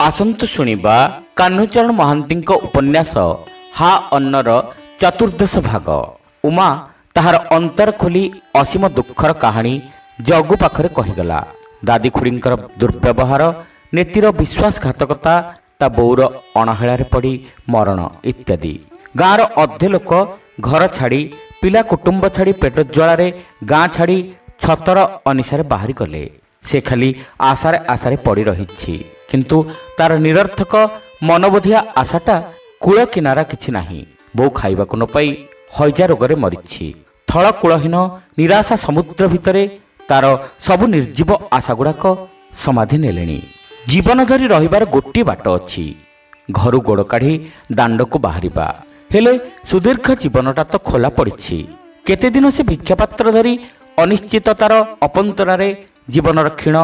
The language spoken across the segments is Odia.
ଆସନ୍ତୁ ଶୁଣିବା କାହ୍ନୁଚରଣ ମହାନ୍ତିଙ୍କ ଉପନ୍ୟାସ ହା ଅନ୍ନର ଚତୁର୍ଦ୍ଦଶ ଭାଗ। ଉମା ତାହାର ଅନ୍ତର ଖୋଲି ଅସୀମ ଦୁଃଖର କାହାଣୀ ଜଗୁ ପାଖରେ କହିଗଲା। ଦାଦି ଖୁଡ଼ୀଙ୍କର ଦୁର୍ବ୍ୟବହାର, ନେତିର ବିଶ୍ୱାସଘାତକତା, ତା ବୋଉର ଅଣହେଳାରେ ପଡ଼ି ମରଣ ଇତ୍ୟାଦି। ଗାଁର ଅଧେ ଲୋକ ଘର ଛାଡ଼ି, ପିଲା କୁଟୁମ୍ବ ଛାଡ଼ି, ପେଟ ଜ୍ୱାଳାରେ ଗାଁ ଛାଡ଼ି ଛତର ଅନିଶାରେ ବାହାରି ଗଲେ। ସେ ଖାଲି ଆଶାରେ ଆଶାରେ ପଡ଼ି ରହିଛି, କିନ୍ତୁ ତାର ନିରର୍ଥକ ମନବୋଧିଆ ଆଶାଟା କୂଳ କିନାରା କିଛି ନାହିଁ। ବୋଉ ଖାଇବାକୁ ନ ପାଇ ହଇଜା ରୋଗରେ ମରିଛି। ଥଳ କୂଳହୀନ ନିରାଶା ସମୁଦ୍ର ଭିତରେ ତାର ସବୁ ନିର୍ଜୀବ ଆଶାଗୁଡ଼ାକ ସମାଧି ନେଲେଣି। ଜୀବନ ଧରି ରହିବାର ଗୋଟିଏ ବାଟ ଅଛି, ଘରୁ ଗୋଡ଼ କାଢ଼ି ଦାଣ୍ଡକୁ ବାହାରିବା। ହେଲେ ସୁଦୀର୍ଘ ଜୀବନଟା ତ ଖୋଲା ପଡ଼ିଛି। କେତେଦିନ ସେ ଭିକ୍ଷାପାତ୍ର ଧରି ଅନିଶ୍ଚିତତାର ଅପନ୍ତରାରେ ଜୀବନର କ୍ଷୀଣ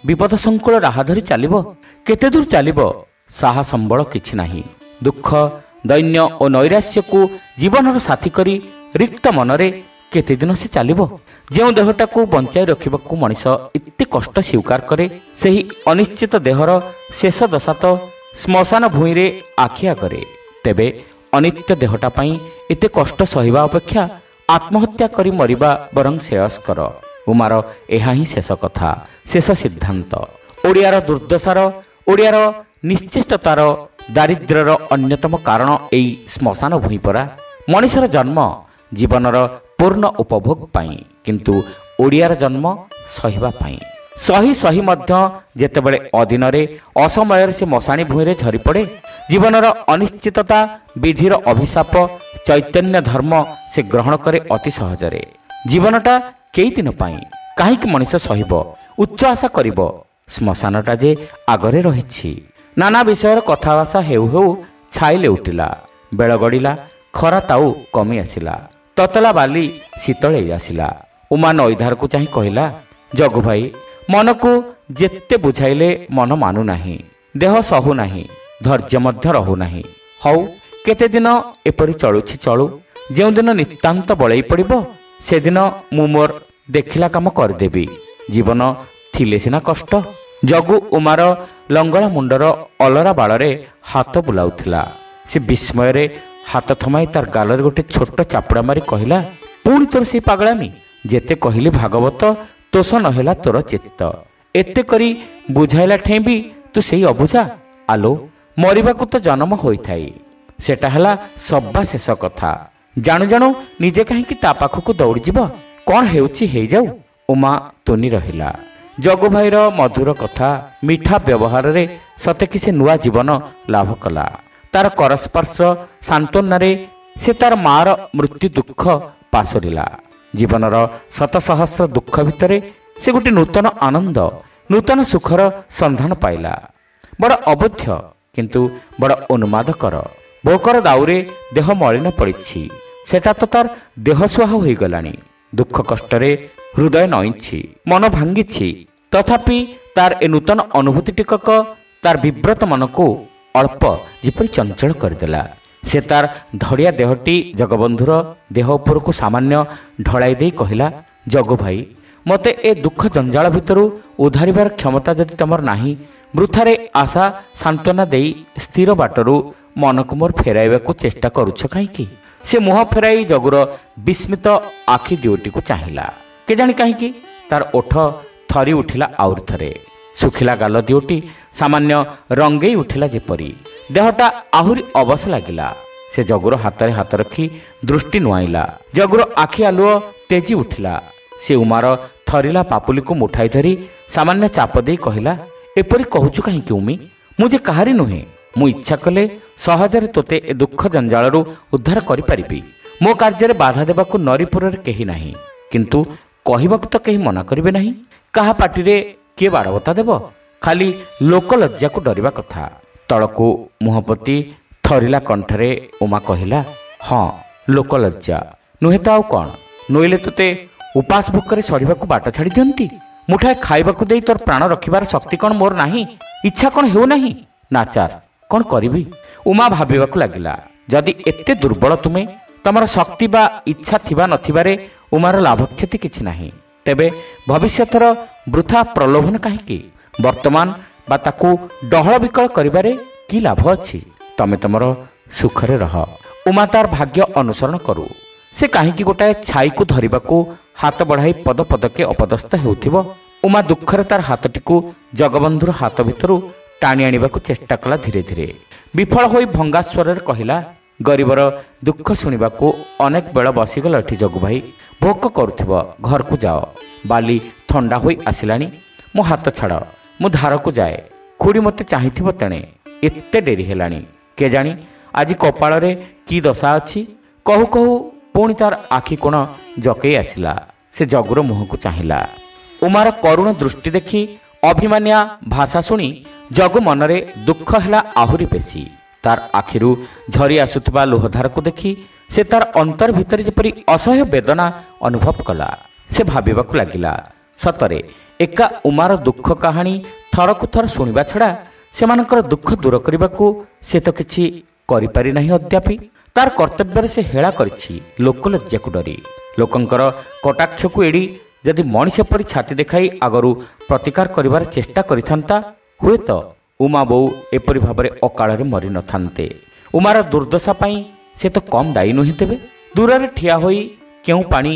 ବିପଦ ସଂକୁଳ ରାହା ଧରି ଚାଲିବ? କେତେ ଦୂର ଚାଲିବ? ସାହା ସମ୍ବଳ କିଛି ନାହିଁ। ଦୁଃଖ, ଦୈନ୍ୟ ଓ ନୈରାଶ୍ୟକୁ ଜୀବନର ସାଥୀ କରି ରିକ୍ତ ମନରେ କେତେଦିନ ସେ ଚାଲିବ? ଯେଉଁ ଦେହଟାକୁ ବଞ୍ଚାଇ ରଖିବାକୁ ମଣିଷ ଏତେ କଷ୍ଟ ସ୍ୱୀକାର କରେ, ସେହି ଅନିଶ୍ଚିତ ଦେହର ଶେଷ ଦଶା ତ ଶ୍ମଶାନ ଭୂଇଁରେ ଆଖି ଆଗରେ। ତେବେ ଅନିତ୍ୟ ଦେହଟା ପାଇଁ ଏତେ କଷ୍ଟ ସହିବା ଅପେକ୍ଷା ଆତ୍ମହତ୍ୟା କରି ମରିବା ବରଂ ଶ୍ରେୟସ୍କର। ଉମାର ଏହା ହିଁ ଶେଷ କଥା, ଶେଷ ସିଦ୍ଧାନ୍ତ। ଓଡ଼ିଆର ଦୁର୍ଦ୍ଦଶାର, ଓଡ଼ିଆର ନିଶ୍ଚେଷ୍ଟତାର, ଦାରିଦ୍ର୍ୟର ଅନ୍ୟତମ କାରଣ ଏଇ ଶ୍ମଶାନ ଭୂଇଁ ପରା। ମଣିଷର ଜନ୍ମ ଜୀବନର ପୂର୍ଣ୍ଣ ଉପଭୋଗ ପାଇଁ, କିନ୍ତୁ ଓଡ଼ିଆର ଜନ୍ମ ସହିବା ପାଇଁ। ସହି ସହି ମଧ୍ୟ ଯେତେବେଳେ ଅଦିନରେ ଅସମୟରେ ସେ ମଶାଣୀ ଭୂଇଁରେ ଝରିପଡ଼େ, ଜୀବନର ଅନିଶ୍ଚିତତା, ବିଧିର ଅଭିଶାପ, ଚୈତନ୍ୟ ଧର୍ମ ସେ ଗ୍ରହଣ କରେ ଅତି ସହଜରେ। ଜୀବନଟା କେଇଦିନ ପାଇଁ? କାହିଁକି ମଣିଷ ସହିବ, ଉଚ୍ଚ ଆଶା କରିବ? ଶ୍ମଶାନଟା ଯେ ଆଗରେ ରହିଛି। ନାନା ବିଷୟର କଥାଭାଷା ହେଉ ହେଉ ଛାଇ ଲେଉଟିଲା। ବେଳ ଗଡ଼ିଲା, ଖରା ତାଉ କମି ଆସିଲା, ତତଲା ବାଲି ଶୀତଳେଇ ଆସିଲା। ଉମା ନଈଧାରକୁ ଚାହିଁ କହିଲା, ଜଗୁ ଭାଇ, ମନକୁ ଯେତେ ବୁଝାଇଲେ ମନ ମାନୁନାହିଁ, ଦେହ ସହୁନାହିଁ, ଧୈର୍ଯ୍ୟ ମଧ୍ୟ ରହୁନାହିଁ। ହଉ, କେତେଦିନ ଏପରି ଚଳୁଛି ଚଳୁ। ଯେଉଁଦିନ ନିତାନ୍ତ ବଳେଇ ପଡ଼ିବ, ସେଦିନ ମୁଁ ମୋର ଦେଖିଲା କାମ କରିଦେବି। ଜୀବନ ଥିଲେ ସିନା କଷ୍ଟ। ଜଗୁ ଉମାର ଲଙ୍ଗଳା ମୁଣ୍ଡର ଅଲରା ବାଳରେ ହାତ ବୁଲାଉଥିଲା। ସେ ବିସ୍ମୟରେ ହାତ ଥମାଇ ତାର ଗାଲରେ ଗୋଟେ ଛୋଟ ଚାପୁଡ଼ା ମାରି କହିଲା, ପୁଣି ତୋର ସେଇ ପାଗଳାମି? ଯେତେ କହିଲି ଭାଗବତ, ତୋଷ ନ ହେଲା ତୋର ଚିତ୍ତ। ଏତେ କରି ବୁଝାଇଲା ଠେଇଁ ବି ତୁ ସେଇ ଅବୁଝା। ଆଲୋ, ମରିବାକୁ ତ ଜନ୍ମ ହୋଇଥାଏ, ସେଟା ହେଲା ସବା ଶେଷ କଥା। ଜାଣୁ ଜାଣୁ ନିଜେ କାହିଁକି ତା ପାଖକୁ ଦୌଡ଼ିଯିବ? କ'ଣ ହେଉଛି ହେଇଯାଉ। ଉମା ତୁନି ରହିଲା। ଜଗୁ ଭାଇର ମଧୁର କଥା, ମିଠା ବ୍ୟବହାରରେ ସତେକି ସେ ନୂଆ ଜୀବନ ଲାଭ କଲା। ତାର କରସ୍ପର୍ଶ ସାନ୍ତ୍ୱନାରେ ସେ ତାର ମାର ମୃତ୍ୟୁ ଦୁଃଖ ପାସୋରିଲା। ଜୀବନର ଶତ ସହସ୍ର ଦୁଃଖ ଭିତରେ ସେ ଗୋଟିଏ ନୂତନ ଆନନ୍ଦ, ନୂତନ ସୁଖର ସନ୍ଧାନ ପାଇଲା। ବଡ଼ ଅବୋଧ୍ୟ, କିନ୍ତୁ ବଡ଼ ଉନ୍ମାଦକର। ଭୋକର ଦାଉରେ ଦେହ ମଳିନ ପଡ଼ିଛି, ସେଟା ତ ତାର ଦେହ ସୁହା ହୋଇଗଲାଣି। ଦୁଃଖ କଷ୍ଟରେ ହୃଦୟ ନଇଁଛି, ମନ ଭାଙ୍ଗିଛି। ତଥାପି ତାର ଏ ନୂତନ ଅନୁଭୂତି ଟିକକ ତାର ବିବ୍ରତ ମନକୁ ଅଳ୍ପ ଯେପରି ଚଞ୍ଚଳ କରିଦେଲା। ସେ ତାର ଧଡ଼ିଆ ଦେହଟି ଜଗବନ୍ଧୁର ଦେହ ଉପରକୁ ସାମାନ୍ୟ ଢଳାଇ ଦେଇ କହିଲା, ଜଗୁ ଭାଇ, ମୋତେ ଏ ଦୁଃଖ ଜଞ୍ଜାଳ ଭିତରୁ ଉଦ୍ଧାରିବାର କ୍ଷମତା ଯଦି ତମର ନାହିଁ, ବୃଥାରେ ଆଶା ସାନ୍ତ୍ୱନା ଦେଇ ସ୍ଥିର ବାଟରୁ ମନକୁ ମୋର ଫେରାଇବାକୁ ଚେଷ୍ଟା କରୁଛ କାହିଁକି? ସେ ମୁହଁ ଫେରାଇ ଜଗୁର ବିସ୍ମିତ ଆଖି ଦିଓଟିକୁ ଚାହିଁଲା। କେଜାଣି କାହିଁକି ତାର ଓଠ ଥରି ଉଠିଲା ଆଉରି ଥରେ। ଶୁଖିଲା ଗାଲ ଦିଓଟି ସାମାନ୍ୟ ରଙ୍ଗେଇ ଉଠିଲା ଯେପରି। ଦେହଟା ଆହୁରି ଅବଶ ଲାଗିଲା। ସେ ଜଗୁର ହାତରେ ହାତ ରଖି ଦୃଷ୍ଟି ନୁଆଇଲା। ଜଗୁର ଆଖି ଆଲୁଅ ତେଜି ଉଠିଲା। ସେ ଉମାର ଥରିଲା ପାପୁଲିକୁ ମୁଠାଇ ଧରି ସାମାନ୍ୟ ଚାପ ଦେଇ କହିଲା, ଏପରି କହୁଛୁ କାହିଁକି ଉମି? ମୁଁ ଯେ କାହାରି ନୁହେଁ। ମୁଁ ଇଚ୍ଛା କଲେ ସହଜରେ ତୋତେ ଏ ଦୁଃଖ ଜଞ୍ଜାଳରୁ ଉଦ୍ଧାର କରିପାରିବି। ମୋ କାର୍ଯ୍ୟରେ ବାଧା ଦେବାକୁ ନରିପୁରରେ କେହି ନାହିଁ, କିନ୍ତୁ କହିବାକୁ ତ କେହି ମନା କରିବେ ନାହିଁ। କାହା ପାଟିରେ କିଏ ବାଡ଼ବତା ଦେବ? ଖାଲି ଲୋକଲଜ୍ଜାକୁ ଡରିବା କଥା। ତଳକୁ ମୁହଁ ପୋତି ଥରିଲା କଣ୍ଠରେ ଉମା କହିଲା, ହଁ, ଲୋକଲଜ୍ଜା ନୁହେଁ ତ ଆଉ କ'ଣ? ନୋଇଲେ ତୋତେ ଉପାସ ଭୋକରେ ସଢ଼ିବାକୁ ବାଟ ଛାଡ଼ି ଦିଅନ୍ତି? ମୁଠାଏ ଖାଇବାକୁ ଦେଇ ତୋର ପ୍ରାଣ ରଖିବାର ଶକ୍ତି କ'ଣ ମୋର ନାହିଁ? ଇଚ୍ଛା କ'ଣ ହେଉନାହିଁ? ନାଚାର କ'ଣ କରିବି? ଉମା ଭାବିବାକୁ ଲାଗିଲା, ଯଦି ଏତେ ଦୁର୍ବଳ ତୁମେ, ତମର ଶକ୍ତି ବା ଇଚ୍ଛା ଥିବା ନଥିବାରେ ଉମାର ଲାଭ କ୍ଷତି କିଛି ନାହିଁ। ତେବେ ଭବିଷ୍ୟତର ବୃଥା ପ୍ରଲୋଭନ କାହିଁକି? ବର୍ତ୍ତମାନ ବା ତାକୁ ଡହଳ ବିକଳ କରିବାରେ କି ଲାଭ ଅଛି? ତମେ ତମର ସୁଖରେ ରହ। ଉମା ତାର ଭାଗ୍ୟ ଅନୁସରଣ କରୁ। ସେ କାହିଁକି ଗୋଟାଏ ଛାଇକୁ ଧରିବାକୁ ହାତ ବଢ଼ାଇ ପଦ ପଦକେ ଅପଦସ୍ଥ ହେଉଥିବ? ଉମା ଦୁଃଖରେ ତାର ହାତଟିକୁ ଜଗବନ୍ଧୁର ହାତ ଭିତରୁ ଟାଣି ଆଣିବାକୁ ଚେଷ୍ଟା କଲା। ଧୀରେ ଧୀରେ ବିଫଳ ହୋଇ ଭଙ୍ଗା ସ୍ୱରରେ କହିଲା, ଗରିବର ଦୁଃଖ ଶୁଣିବାକୁ ଅନେକ ବେଳ ବସିଗଲ ଏଠି ଜଗୁ ଭାଇ। ଭୋକ କରୁଥିବ, ଘରକୁ ଯାଅ। ବାଲି ଥଣ୍ଡା ହୋଇ ଆସିଲାଣି। ମୋ ହାତ ଛାଡ଼, ମୁଁ ଧାରକୁ ଯାଏ। ଖୁଡ଼ି ମୋତେ ଚାହିଁଥିବ ତେଣେ। ଏତେ ଡେରି ହେଲାଣି। କେଜାଣି ଆଜି କପାଳରେ କି ଦଶା ଅଛି? କହୁ କହୁ ପୁଣି ତାର ଆଖି କୋଣ ଜକେଇ ଆସିଲା। ସେ ଜଗୁର ମୁହଁକୁ ଚାହିଁଲା। ଉମାର କରୁଣ ଦୃଷ୍ଟି ଦେଖି, ଅଭିମାନିଆ ଭାଷା ଶୁଣି ଜଗୁ ମନରେ ଦୁଃଖ ହେଲା ଆହୁରି ବେଶୀ। ତାର ଆଖିରୁ ଝରି ଆସୁଥିବା ଲୁହଧାରକୁ ଦେଖି ସେ ତାର ଅନ୍ତର ଭିତରେ ଯେପରି ଅସହ୍ୟ ବେଦନା ଅନୁଭବ କଲା। ସେ ଭାବିବାକୁ ଲାଗିଲା, ସତରେ ଏକା ଉମାର ଦୁଃଖ କାହାଣୀ ଥରକୁ ଥର ଶୁଣିବା ଛଡ଼ା ସେମାନଙ୍କର ଦୁଃଖ ଦୂର କରିବାକୁ ସେ ତ କିଛି କରିପାରି ନାହିଁ ଅଦ୍ୟାପି। ତାର କର୍ତ୍ତବ୍ୟରେ ସେ ହେଳା କରିଛି ଲୋକଲଜ୍ଜାକୁ ଡରି। ଲୋକଙ୍କର କଟାକ୍ଷକୁ ଏଡ଼ି ଯଦି ମଣିଷ ପରି ଛାତି ଦେଖାଇ ଆଗରୁ ପ୍ରତିକାର କରିବାର ଚେଷ୍ଟା କରିଥାନ୍ତା, ହୁଏତ ଉମା ବୋଉ ଏପରି ଭାବରେ ଅକାଳରେ ମରିନଥାନ୍ତେ। ଉମାର ଦୁର୍ଦ୍ଦଶା ପାଇଁ ସେ ତ କମ୍ ଦାୟୀ ନୁହେଁ। ତେବେ ଦୂରରେ ଠିଆ ହୋଇ କେଉଁ ପାଣି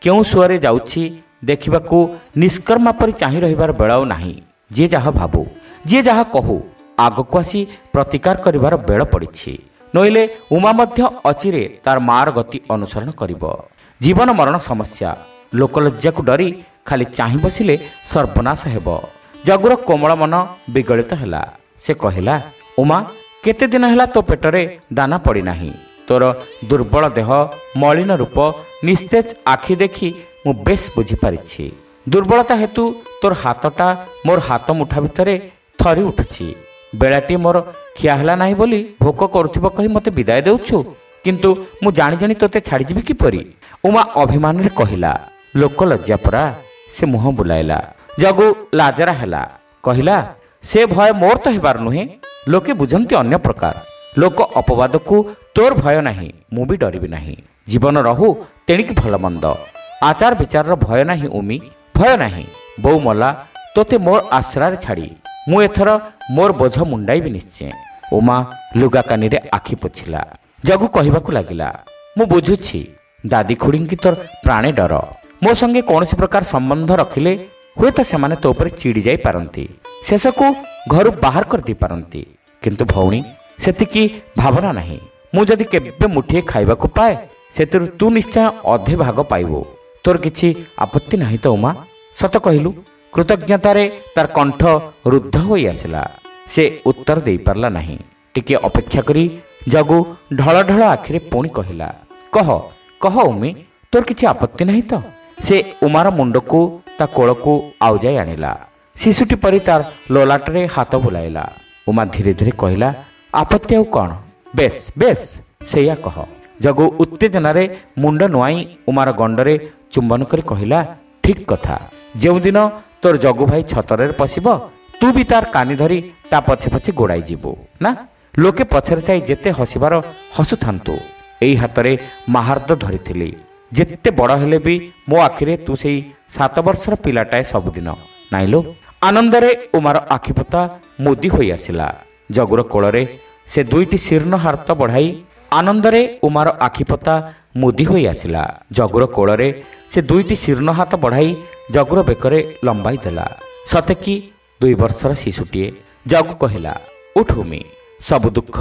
କେଉଁ ସୁଅରେ ଯାଉଛି ଦେଖିବାକୁ ନିଷ୍କର୍ମା ପରି ଚାହିଁ ରହିବାର ବେଳ ଆଉ ନାହିଁ। ଯିଏ ଯାହା ଭାବୁ, ଯିଏ ଯାହା କହୁ, ଆଗକୁ ଆସି ପ୍ରତିକାର କରିବାର ବେଳ ପଡ଼ିଛି। ନଇଲେ ଉମା ମଧ୍ୟ ଅଚିରେ ତାର ମାର ଗତି ଅନୁସରଣ କରିବ। ଜୀବନ ମରଣ ସମସ୍ୟା। ଲୋକଲଜ୍ଜାକୁ ଡରି ଖାଲି ଚାହିଁ ବସିଲେ ସର୍ବନାଶ ହେବ। ଜଗୁର କୋମଳ ମନ ବିଗଳିତ ହେଲା। ସେ କହିଲା, ଉମା, କେତେ ଦିନ ହେଲା ତୋ ପେଟରେ ଦାନା ପଡ଼ିନାହିଁ। ତୋର ଦୁର୍ବଳ ଦେହ, ମଳିନ ରୂପ, ନିସ୍ତେଜ ଆଖି ଦେଖି ମୁଁ ବେଶ ବୁଝିପାରିଛି। ଦୁର୍ବଳତା ହେତୁ ତୋର ହାତଟା ମୋର ହାତ ମୁଠା ଭିତରେ ଥରି ଉଠୁଛି। ବେଳାଟି ମୋର ଖିଆ ହେଲା ନାହିଁ ବୋଲି ଭୋକ କରୁଥିବ କହି ମୋତେ ବିଦାୟ ଦେଉଛୁ, କିନ୍ତୁ ମୁଁ ଜାଣି ଜାଣି ତୋତେ ଛାଡ଼ିଯିବି କିପରି? ଉମା ଅଭିମାନରେ କହିଲା। ଲୋକଲଜ୍ଜା ପରା। ସେ ମୁହଁ ବୁଲାଇଲା। ଜଗୁ ଲାଜରା ହେଲା। କହିଲା, ସେ ଭୟ ମୋର ତ ହେବାର ନୁହେଁ। ଲୋକେ ବୁଝନ୍ତି ଅନ୍ୟ ପ୍ରକାର। ଲୋକ ଅପବାଦକୁ ତୋର ଭୟ ନାହିଁ, ମୁଁ ବି ଡରିବି ନାହିଁ। ଜୀବନ ରହୁ ତେଣିକି ଭଲ ମନ୍ଦ। ଆଚାର ବିଚାରର ଭୟ ନାହିଁ ଉମି, ଭୟ ନାହିଁ। ବୋଉ ମଲା, ତୋତେ ମୋର ଆଶ୍ରାରେ ଛାଡ଼ି ମୁଁ ଏଥର ମୋର ବୋଝ ମୁଣ୍ଡାଇବି ନିଶ୍ଚୟ। ଉମା ଲୁଗା କାନିରେ ଆଖି ପୋଛିଲା। ଜଗୁ କହିବାକୁ ଲାଗିଲା, ମୁଁ ବୁଝୁଛି ଦାଦି ଖୁଡ଼ିଙ୍କି ତୋର ପ୍ରାଣେ ଡର। ମୋ ସଙ୍ଗେ କୌଣସି ପ୍ରକାର ସମ୍ବନ୍ଧ ରଖିଲେ ହୁଏତ ସେମାନେ ତୋ ଉପରେ ଚିଡ଼ି ଯାଇପାରନ୍ତି, ଶେଷକୁ ଘରୁ ବାହାର କରିଦେଇପାରନ୍ତି। କିନ୍ତୁ ଭଉଣୀ, ସେତିକି ଭାବନା ନାହିଁ। ମୁଁ ଯଦି କେବେ ମୁଠିଏ ଖାଇବାକୁ ପାଏ, ସେଥିରୁ ତୁ ନିଶ୍ଚୟ ଅଧେ ଭାଗ ପାଇବୁ। ତୋର କିଛି ଆପତ୍ତି ନାହିଁ ତ ଉମା? ସତ କହିଲୁ? କୃତଜ୍ଞତାରେ ତାର କଣ୍ଠ ରୁଦ୍ଧ ହୋଇ ଆସିଲା। ସେ ଉତ୍ତର ଦେଇପାରିଲା ନାହିଁ। ଟିକିଏ ଅପେକ୍ଷା କରି ଜଗୁ ଢଳ ଢଳ ଆଖିରେ ପୁଣି କହିଲା, କହ କହ ଉମି, ତୋର କିଛି ଆପତ୍ତି ନାହିଁ ତ? ସେ ଉମାର ମୁଣ୍ଡକୁ ତା କୋଳକୁ ଆଉଜାଇ ଆଣିଲା। ଶିଶୁଟି ପରି ତାର ଲଲାଟରେ ହାତ ବୁଲାଇଲା। ଉମା ଧୀରେ ଧୀରେ କହିଲା, ଆପତ୍ତି ଆଉ କ'ଣ? ବେଶ ବେଶ, ସେଇଆ କହ। ଜଗୁ ଉତ୍ତେଜନାରେ ମୁଣ୍ଡ ନୁଆଇଁ ଉମାର ଗଣ୍ଡରେ ଚୁମ୍ବନ କରି କହିଲା, ଠିକ୍ କଥା। ଯେଉଁଦିନ ତୋର ଜଗୁ ଭାଇ ଛତରରେ ପଶିବ, ତୁ ବି ତାର କାନି ଧରି ତା ପଛେ ପଛେ ଗୋଡ଼ାଇ ଯିବୁ ନା? ଲୋକେ ପଛରେ ଥାଇ ଯେତେ ହସିବାର ହସୁଥାନ୍ତୁ। ଏଇ ହାତରେ ମାହାର୍ଦ ଧରିଥିଲି। ଯେତେ ବଡ଼ ହେଲେ ବି ମୋ ଆଖିରେ ତୁ ସେଇ 7 ବର୍ଷର ପିଲାଟାଏ ସବୁଦିନ। ନାଇଁଲୋ। ଆନନ୍ଦରେ ଉମାର ଆଖିପତା ମୁଦି ହୋଇ ଆସିଲା। ଜଗୁର କୋଳରେ ସେ ଦୁଇଟି ଶୀର୍ଣ୍ଣ ହାତ ବଢ଼ାଇ ଆନନ୍ଦରେ ଉମାର ଆଖିପତା ମୁଦି ହୋଇ ଆସିଲା। ଜଗୁର କୋଳରେ ସେ ଦୁଇଟି ଶୀର୍ଣ୍ଣ ହାତ ବଢ଼ାଇ ଜଗୁର ବେକରେ ଲମ୍ବାଇ ଦେଲା। ସତେକି 2 ବର୍ଷର ଶିଶୁଟିଏ। ଜଗୁ କହିଲା, ଉଠ ଉମି, ସବୁ ଦୁଃଖ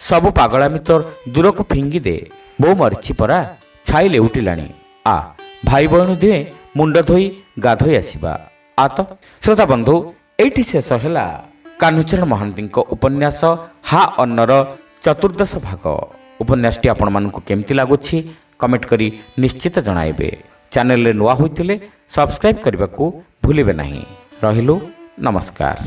ସବୁ ପାଗଳାମି ତୋର ଦୂରକୁ ଫିଙ୍ଗି ଦେ। ବୋଉ ମରିଛି ପରା, ଛାଇ ଲେଉଟିଲାଣି। ଆ, ଭାଇ ଭଉଣୀ ଦୁହେଁ ମୁଣ୍ଡ ଧୋଇ ଗାଧୋଇ ଆସିବା। ଆ ତ। ଶ୍ରୋତା ବନ୍ଧୁ, ଏଇଠି ଶେଷ ହେଲା କାହ୍ନୁଚରଣ ମହାନ୍ତିଙ୍କ ଉପନ୍ୟାସ ହା ଅନ୍ନର 14ଶ ଭାଗ। ଉପନ୍ୟାସଟି ଆପଣମାନଙ୍କୁ କେମିତି ଲାଗୁଛି କମେଣ୍ଟ କରି ନିଶ୍ଚିତ ଜଣାଇବେ। ଚ୍ୟାନେଲରେ ନୂଆ ହୋଇଥିଲେ ସବସ୍କ୍ରାଇବ୍ କରିବାକୁ ଭୁଲିବେ ନାହିଁ। ରହିଲୁ, ନମସ୍କାର।